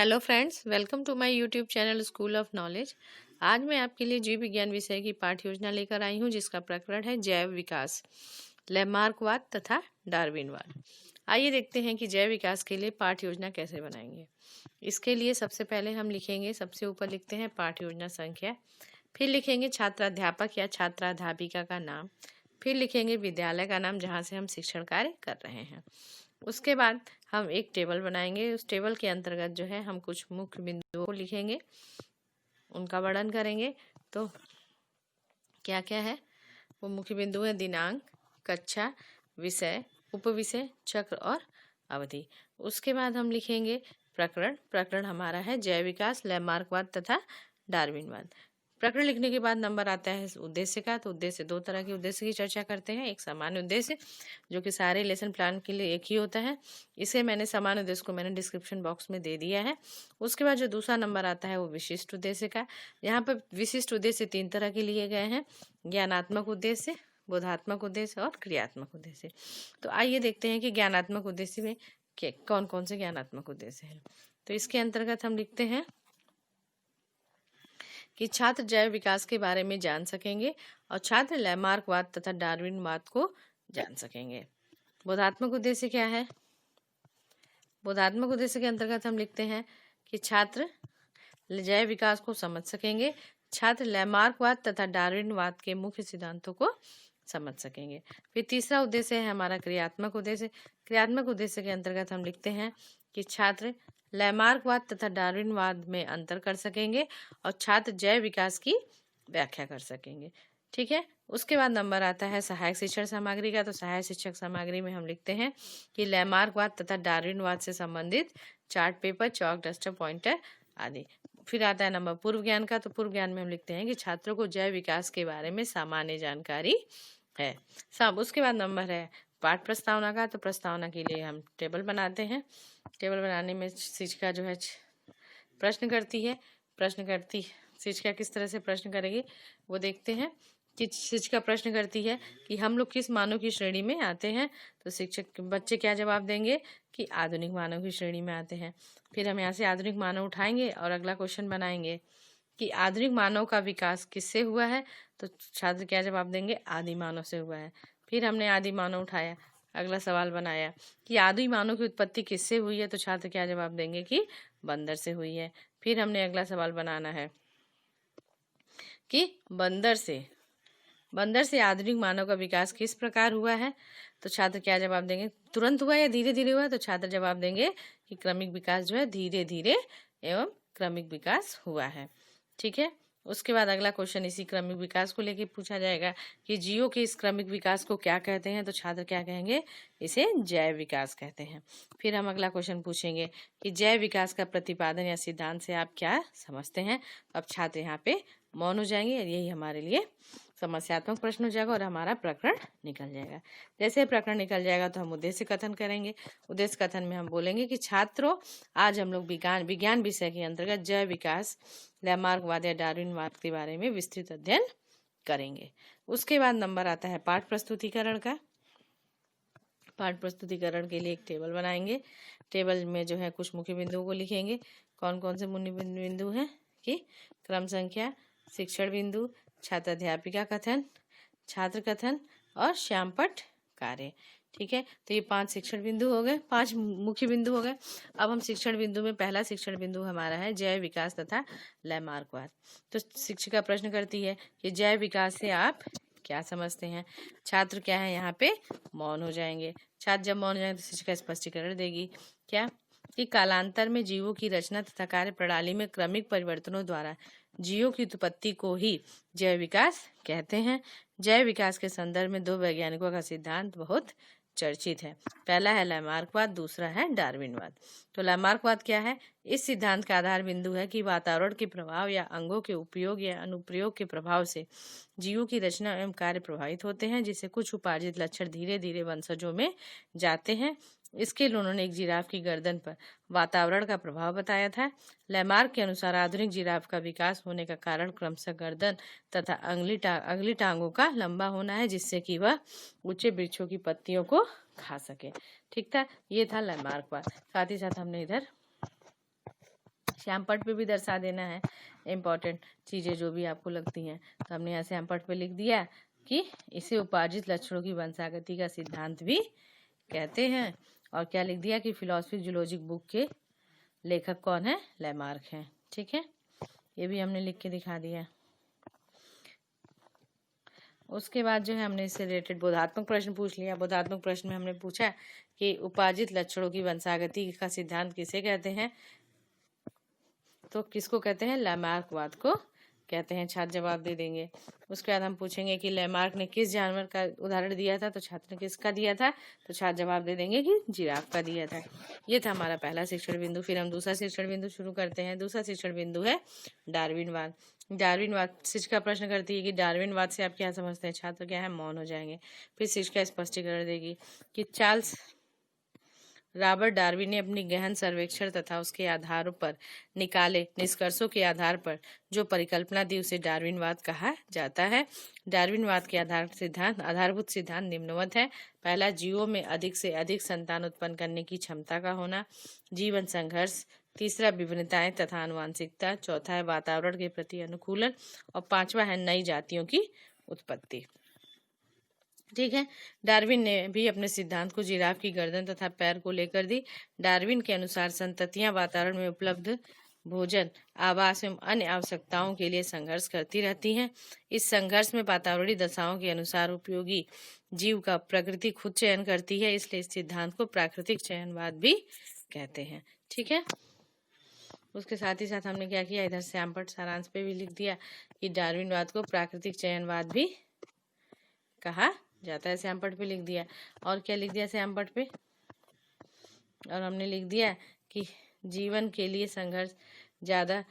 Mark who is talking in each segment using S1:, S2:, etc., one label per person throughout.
S1: Hello friends, welcome to my YouTube channel school of knowledge. आज मैं आपके लिए जीव विज्ञान विषय की पाठ्य योजना लेकर आई हूं, जिसका प्रकरण है जैव विकास, लैमार्कवाद तथा डार्विनवाद। आइए देखते हैं कि जैव विकास के लिए पाठ्य योजना कैसे बनाएंगे। इसके लिए सबसे पहले हम लिखेंगे, सबसे ऊपर लिखते हैं पाठ्य योजना संख्या, फिर लिखेंगे छात्राध्यापक या छात्राध्यापिका का नाम, फिर लिखेंगे विद्यालय का नाम जहाँ से हम शिक्षण कार्य कर रहे हैं। उसके बाद हम एक टेबल बनाएंगे। उस टेबल के अंतर्गत जो है हम कुछ मुख्य बिंदुओं को लिखेंगे, उनका वर्णन करेंगे। तो क्या क्या है वो मुख्य बिंदु है? दिनांक, कक्षा, विषय, उपविषय, चक्र और अवधि। उसके बाद हम लिखेंगे प्रकरण। प्रकरण हमारा है जैव विकास, लैमार्कवाद तथा डार्विनवाद। प्रकरण लिखने के बाद नंबर आता है उद्देश्य का। तो उद्देश्य, दो तरह के उद्देश्य की चर्चा करते हैं। एक सामान्य उद्देश्य जो कि सारे लेसन प्लान के लिए एक ही होता है, इसे मैंने सामान्य उद्देश्य को मैंने डिस्क्रिप्शन बॉक्स में दे दिया है। उसके बाद जो दूसरा नंबर आता है वो विशिष्ट उद्देश्य का। यहाँ पर विशिष्ट उद्देश्य 3 तरह के लिए गए हैं: ज्ञानात्मक उद्देश्य, बोधात्मक उद्देश्य और क्रियात्मक उद्देश्य। तो आइए देखते हैं कि ज्ञानात्मक उद्देश्य में कौन कौन से ज्ञानात्मक उद्देश्य हैं। तो इसके अंतर्गत हम लिखते हैं कि छात्र जैव विकास के बारे में जान सकेंगे और छात्र लैमार्कवाद तथा डार्विनवाद को जान सकेंगे। बोधात्मक उद्देश्य क्या है? बोधात्मक उद्देश्य के अंतर्गत हम लिखते हैं कि छात्र जैव विकास को समझ सकेंगे, छात्र लैमार्कवाद तथा डार्विनवाद के मुख्य सिद्धांतों को समझ सकेंगे। फिर तीसरा उद्देश्य है हमारा क्रियात्मक उद्देश्य। क्रियात्मक उद्देश्य के अंतर्गत हम लिखते हैं कि छात्र लैमार्कवाद तथा डार्विनवाद में अंतर कर सकेंगे और छात्र जैव विकास की व्याख्या कर सकेंगे। ठीक है। उसके बाद नंबर आता है सहायक शिक्षण सामग्री का। तो सहायक शिक्षक सामग्री में हम लिखते हैं कि लैमार्कवाद तथा डार्विनवाद से संबंधित चार्ट पेपर, चौक, डस्टर, पॉइंटर आदि। फिर आता है नंबर पूर्व ज्ञान का। तो पूर्व ज्ञान में हम लिखते हैं कि छात्रों को जैव विकास के बारे में सामान्य जानकारी है सब। उसके बाद नंबर है पाठ प्रस्तावना का। तो प्रस्तावना के लिए हम टेबल बनाते हैं। टेबल बनाने में शिक्षिका जो है प्रश्न करती है। शिक्षिका किस तरह से प्रश्न करेगी वो देखते हैं। कि शिक्षिका प्रश्न करती है कि हम लोग किस मानव की श्रेणी में आते हैं। तो शिक्षक बच्चे क्या जवाब देंगे कि आधुनिक मानव की श्रेणी में आते हैं। फिर हम यहाँ से आधुनिक मानव उठाएंगे और अगला क्वेश्चन बनाएंगे कि आधुनिक मानव का विकास किससे हुआ है। तो छात्र क्या जवाब देंगे? आदि मानव से हुआ है। फिर हमने आदि मानव उठाया, अगला सवाल बनाया कि आदि मानव की उत्पत्ति किससे हुई है। तो छात्र क्या जवाब देंगे कि बंदर से हुई है। फिर हमने अगला सवाल बनाना है कि बंदर से आधुनिक मानव का विकास किस प्रकार हुआ है। तो छात्र क्या जवाब देंगे? तुरंत हुआ या धीरे धीरे हुआ। तो छात्र जवाब देंगे कि क्रमिक विकास जो है धीरे धीरे एवं क्रमिक विकास हुआ है। ठीक है। उसके बाद अगला क्वेश्चन इसी क्रमिक विकास को लेकर पूछा जाएगा कि जीवों के इस क्रमिक विकास को क्या कहते हैं। तो छात्र क्या कहेंगे? इसे जैव विकास कहते हैं। फिर हम अगला क्वेश्चन पूछेंगे कि जैव विकास का प्रतिपादन या सिद्धांत से आप क्या समझते हैं। अब छात्र यहाँ पे मौन हो जाएंगे और यही हमारे लिए समस्यात्मक प्रश्न हो जाएगा और हमारा प्रकरण निकल जाएगा। जैसे प्रकरण निकल जाएगा तो हम उद्देश्य कथन करेंगे। उद्देश्य कथन में हम बोलेंगे कि छात्रों, आज हम लोग विज्ञान विषय के अंतर्गत जैव विकास, लैमार्कवाद या डार्विनवाद के बारे में विस्तृत अध्ययन करेंगे। उसके बाद नंबर आता है पाठ प्रस्तुतिकरण का। पाठ प्रस्तुतिकरण के लिए एक टेबल बनाएंगे। टेबल में जो है कुछ मुख्य बिंदुओं को लिखेंगे। कौन कौन से मुख्य बिंदु हैं कि क्रम संख्या, शिक्षण बिंदु, छात्राध्यापिका कथन, छात्र कथन और श्यामपट्ट कार्य। ठीक है। तो ये 5 शिक्षण बिंदु हो गए, 5 मुख्य बिंदु हो गए। अब हम शिक्षण बिंदु में पहला शिक्षण बिंदु हमारा है जैव विकास तथा लैमार्कवाद। तो शिक्षिका प्रश्न करती है कि जैव विकास से आप क्या समझते हैं। छात्र क्या है यहाँ पे मौन हो जाएंगे। छात्र जब मौन हो जाएंगे तो शिक्षिका स्पष्टीकरण देगी क्या कि कालांतर में जीवों की रचना तथा कार्य प्रणाली में क्रमिक परिवर्तनों द्वारा जीवों की उत्पत्ति को ही जैव विकास कहते हैं। जैव विकास के संदर्भ में 2 वैज्ञानिकों का सिद्धांत बहुत चर्चित है। पहला है लैमार्कवाद, दूसरा है डार्विनवाद। तो लैमार्कवाद क्या है? इस सिद्धांत का आधार बिंदु है कि वातावरण के प्रभाव या अंगों के उपयोग या अनुप्रयोग के प्रभाव से जीवों की रचना एवं कार्य प्रभावित होते हैं, जिससे कुछ उपार्जित लक्षण धीरे धीरे वंशजों में जाते हैं। इसके लिए उन्होंने एक जिराफ की गर्दन पर वातावरण का प्रभाव बताया था। लैमार्क के अनुसार आधुनिक जिराफ का विकास होने का कारण क्रमशः गर्दन तथा अगली टांगों का लंबा होना है, जिससे कि वह ऊंचे वृक्षों की पत्तियों को खा सके। ठीक था, ये था लैमार्कवाद। साथ ही साथ हमने इधर श्यामपट्ट पे भी दर्शा देना है इम्पोर्टेंट चीज़ें जो भी आपको लगती हैं। तो हमने यहाँ श्यामपट्ट पे लिख दिया कि इसे उपार्जित लक्षणों की वंशागति का सिद्धांत भी कहते हैं। और क्या लिख दिया कि फिलॉसफी जूलॉजिक बुक के लेखक कौन है, लैमार्क हैं। ठीक है, ये भी हमने लिख के दिखा दिया। उसके बाद जो है हमने इससे रिलेटेड बोधात्मक प्रश्न पूछ लिया। बोधात्मक प्रश्न में हमने पूछा कि उपार्जित लक्षणों की वंशागति का सिद्धांत किसे कहते हैं, तो किसको कहते हैं, लैमार्कवाद को कहते हैं। छात्र जवाब दे देंगे। उसके बाद हम पूछेंगे कि लैमार्क ने किस जानवर का उदाहरण दिया था, तो छात्र ने किसका दिया था, तो छात्र जवाब दे देंगे कि जिराफ का दिया था। ये था हमारा पहला शिक्षण बिंदु। फिर हम दूसरा शिक्षण बिंदु शुरू करते हैं। दूसरा शिक्षण बिंदु है डार्विनवाद। डार्विनवाद शिक्षिका प्रश्न करती है कि डार्विनवाद से आप क्या समझते हैं, छात्र क्या है, मौन हो जाएंगे। फिर शिक्षिका स्पष्टीकरण देगी कि चार्ल्स रॉबर्ट डार्विन ने अपनी गहन सर्वेक्षण तथा उसके आधार पर निकाले निष्कर्षों के आधार पर जो परिकल्पना दी उसे डार्विनवाद कहा जाता है। डार्विनवाद के आधारभूत सिद्धांत निम्नवत है। पहला, जीवों में अधिक से अधिक संतान उत्पन्न करने की क्षमता का होना। जीवन संघर्ष। तीसरा, विभिन्नताएं तथा आनुवांशिकता। चौथा है वातावरण के प्रति अनुकूलन। और पांचवा है नई जातियों की उत्पत्ति। ठीक है, डार्विन ने भी अपने सिद्धांत को जिराफ की गर्दन तथा पैर को लेकर दी। डार्विन के अनुसार संततियां वातावरण में उपलब्ध भोजन, आवास एवं अन्य आवश्यकताओं के लिए संघर्ष करती रहती हैं। इस संघर्ष में वातावरणीय दशाओं के अनुसार उपयोगी जीव का प्रकृति खुद चयन करती है, इसलिए इस सिद्धांत को प्राकृतिक चयनवाद भी कहते हैं। ठीक है, उसके साथ ही साथ हमने क्या किया, इधर श्यामपट्ट सारांश पे भी लिख दिया कि डार्विनवाद को प्राकृतिक चयनवाद भी कहा जाता है। श्यामपट्ट पे लिख दिया। और क्या लिख दिया श्यामपट्ट पे, और हमने लिख दिया कि जीवन के लिए संघर्ष ज्यादा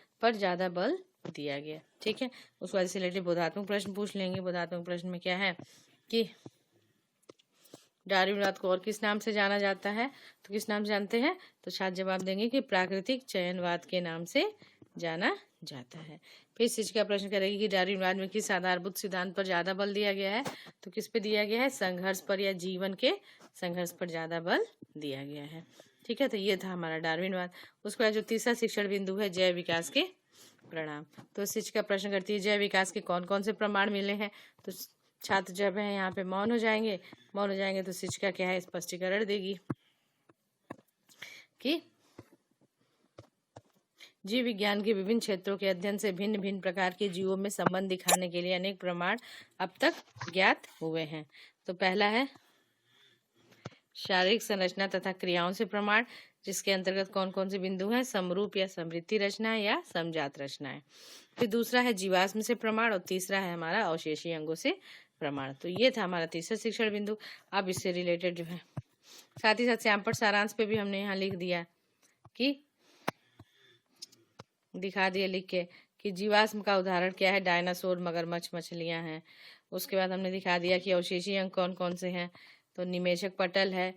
S1: बल दिया गया। ठीक है, उसके बाद से रिलेटेड बोधात्मक प्रश्न पूछ लेंगे। बोधात्मक प्रश्न में क्या है कि डार्विनवाद को और किस नाम से जाना जाता है, तो किस नाम से जानते हैं, तो छात्र जवाब देंगे कि प्राकृतिक चयनवाद के नाम से जाना जाता है। फिर शिक्षिका प्रश्न करेगी कि डार्विनवाद में किस आधारभूत सिद्धांत पर ज्यादा बल दिया गया है, तो किस पे दिया गया है, संघर्ष पर या जीवन के संघर्ष पर ज्यादा बल दिया गया है। ठीक है, तो ये था हमारा डार्विनवाद। उसके बाद जो तीसरा शिक्षण बिंदु है जैव विकास के प्रमाण। तो शिक्षिका प्रश्न करती है जैव विकास के कौन कौन से प्रमाण मिले हैं, तो छात्र जब है यहाँ पे मौन हो जाएंगे तो शिक्षिका क्या है, स्पष्टीकरण देगी कि जीव विज्ञान के विभिन्न क्षेत्रों के अध्ययन से भिन्न भिन्न प्रकार के जीवों में संबंध दिखाने के लिए अनेक प्रमाण अब तक ज्ञात हुए हैं। तो पहला है शारीरिक संरचना तथा क्रियाओं से प्रमाण, जिसके अंतर्गत कौन कौन से बिंदु हैं, समरूप या समृद्धि रचना या समजात रचनाएं। फिर दूसरा है जीवाश्म से प्रमाण, और तीसरा है हमारा अवशेषीय अंगों से प्रमाण। तो ये था हमारा तीसरा शिक्षण बिंदु। अब इससे रिलेटेड जो है साथ ही साथ श्यामपट्ट सारांश पे भी हमने यहाँ लिख दिया कि दिखा दिया लिख के कि जीवाश्म का उदाहरण क्या है, डायनासोर, मगरमच्छ, मछलियां हैं। उसके बाद हमने दिखा दिया कि अवशेषीय अंग कौन कौन से हैं, तो निमेशक पटल है,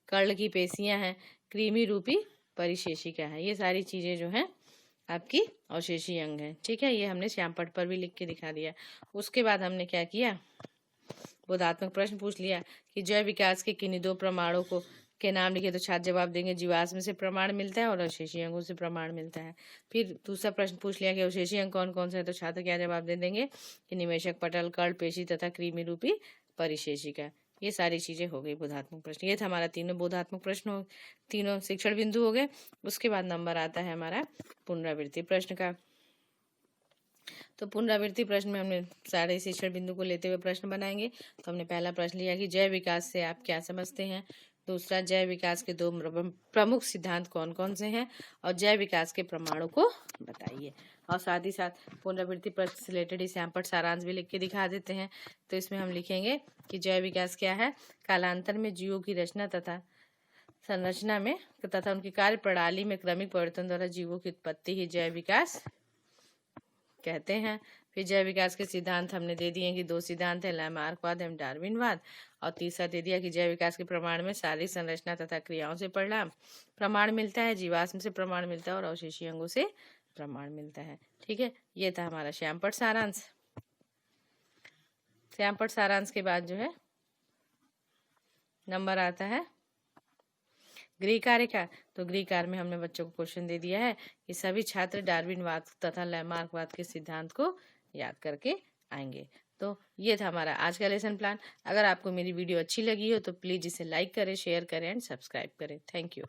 S1: कर्ण की पेशियां हैं, कृमि रूपी परिशेषिका है। ये सारी चीजें जो हैं आपकी अवशेषीय अंग है। ठीक है, ये हमने श्यामपट्ट पर भी लिख के दिखा दिया। उसके बाद हमने क्या किया, बोधात्मक प्रश्न पूछ लिया कि जैव विकास के किन्हीं दो प्रमाणों को के नाम लिखे, तो छात्र जवाब देंगे जीवाश्म से प्रमाण मिलता है और अवशेषीय अंगों से प्रमाण मिलता है। फिर दूसरा प्रश्न पूछ लिया कि अवशेषीय अंग कौन कौन से हैं, तो छात्र क्या जवाब दे देंगे कि निमेशक पटल, कर्ण, पेशी तथा कृमि रूपी परिशेषिका। ये सारी चीजें हो गई बोधात्मक प्रश्न। ये था हमारा तीनों बोधात्मक प्रश्न हो, तीनों शिक्षण बिंदु हो गए। उसके बाद नंबर आता है हमारा पुनरावृत्ति प्रश्न का। तो पुनरावृत्ति प्रश्न में हमने सारे शिक्षण बिंदु को लेते हुए प्रश्न बनाएंगे। तो हमने पहला प्रश्न लिया कि जैव विकास से आप क्या समझते हैं। दूसरा, जैव विकास के दो प्रमुख सिद्धांत कौन कौन से हैं, और जैव विकास के प्रमाणों को बताइए। और साथ ही साथ पुनरावृत्ति प्रश्न से रिलेटेड श्यामपट्ट सारांश भी लिख के दिखा देते हैं। तो इसमें हम लिखेंगे कि जैव विकास क्या है, कालांतर में जीवों की रचना तथा संरचना में तथा उनकी कार्य प्रणाली में क्रमिक परिवर्तन द्वारा जीवों की उत्पत्ति ही जैव विकास कहते हैं। फिर जैव विकास के सिद्धांत हमने दे दिए कि दो सिद्धांत है, लैमार्कवाद एवं डार्विनवाद। और तीसरा दे दिया कि जैव विकास के प्रमाण में शारीरिक संरचना तथा क्रियाओं से प्रमाण मिलता है, जीवाश्म से प्रमाण मिलता है और अवशेषीय अंगों से प्रमाण मिलता है। ठीक है, ये था हमारा श्यामपट्ट सारांश। श्यामपट्ट सारांश के बाद जो है नंबर आता है गृहकार्य का, तो गृहकार्य में हमने बच्चों को क्वेश्चन दे दिया है कि सभी छात्र डार्विनवाद तथा लैमार्कवाद के सिद्धांत को याद करके आएंगे। तो ये था हमारा आज का लेसन प्लान। अगर आपको मेरी वीडियो अच्छी लगी हो तो प्लीज़ इसे लाइक करें, शेयर करें एंड सब्सक्राइब करें। Thank you.